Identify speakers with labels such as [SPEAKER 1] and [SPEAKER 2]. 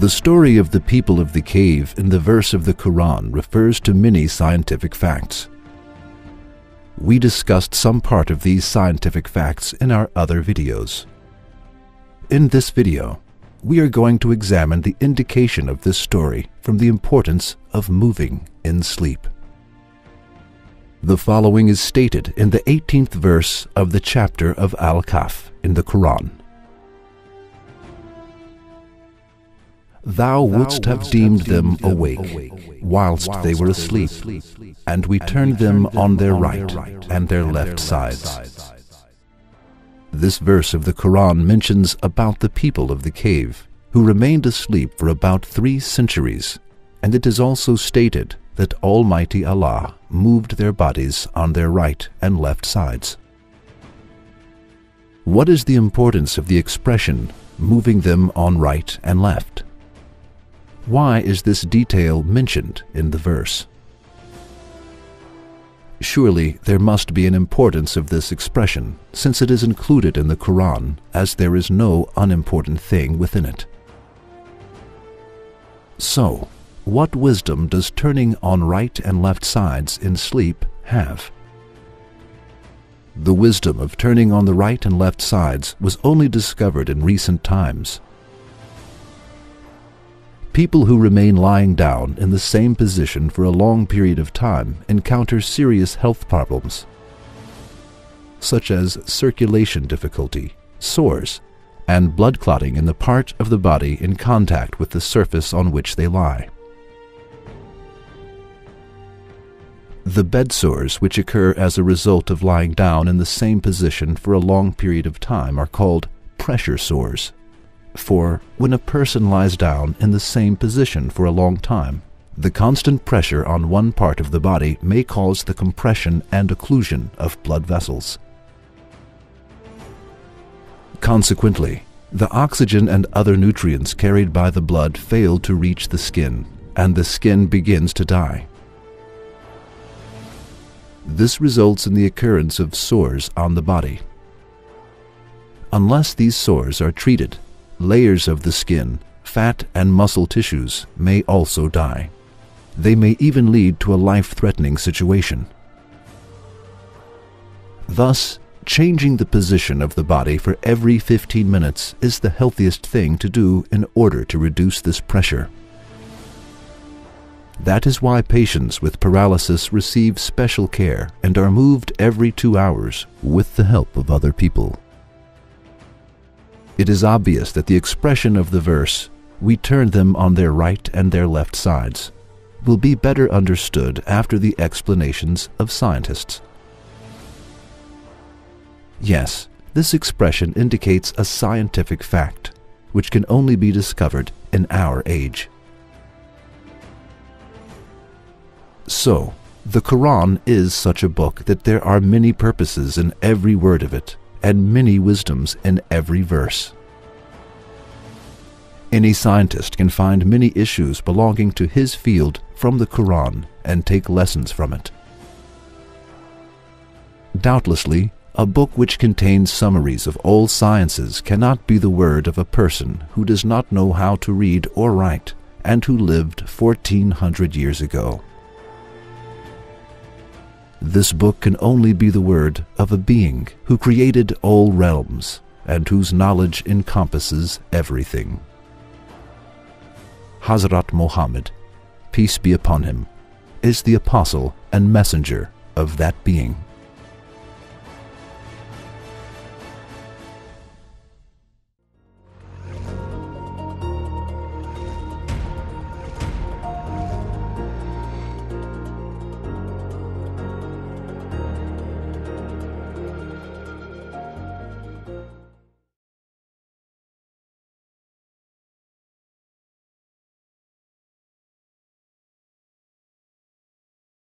[SPEAKER 1] The story of the people of the cave in the verse of the Qur'an refers to many scientific facts. We discussed some part of these scientific facts in our other videos. In this video, we are going to examine the indication of this story from the importance of moving in sleep. The following is stated in the 18th verse of the chapter of al-Kahf in the Qur'an. Thou wouldst have deemed them awake whilst they were asleep, and we turned them on their right and their left sides. This verse of the Qur'an mentions about the people of the cave who remained asleep for about 3 centuries, and it is also stated that Almighty Allah moved their bodies on their right and left sides. What is the importance of the expression moving them on right and left? Why is this detail mentioned in the verse? Surely there must be an importance of this expression, since it is included in the Qur'an, as there is no unimportant thing within it. So, what wisdom does turning on right and left sides in sleep have? The wisdom of turning on the right and left sides was only discovered in recent times. People who remain lying down in the same position for a long period of time encounter serious health problems, such as circulation difficulty, sores, and blood clotting in the part of the body in contact with the surface on which they lie. The bed sores which occur as a result of lying down in the same position for a long period of time are called pressure sores. For when a person lies down in the same position for a long time, the constant pressure on one part of the body may cause the compression and occlusion of blood vessels. Consequently, the oxygen and other nutrients carried by the blood fail to reach the skin, and the skin begins to die. This results in the occurrence of sores on the body. Unless these sores are treated, layers of the skin, fat, and muscle tissues may also die. They may even lead to a life-threatening situation. Thus, changing the position of the body for every 15 minutes is the healthiest thing to do in order to reduce this pressure. That is why patients with paralysis receive special care and are moved every 2 hours with the help of other people. It is obvious that the expression of the verse, "We turned them on their right and their left sides," will be better understood after the explanations of scientists. Yes, this expression indicates a scientific fact, which can only be discovered in our age. So, the Qur'an is such a book that there are many purposes in every word of it, and many wisdoms in every verse. Any scientist can find many issues belonging to his field from the Qur'an and take lessons from it. Doubtlessly, a book which contains summaries of all sciences cannot be the word of a person who does not know how to read or write and who lived 1400 years ago. This book can only be the word of a being who created all realms and whose knowledge encompasses everything. Hazrat Muhammad, peace be upon him, is the apostle and messenger of that being.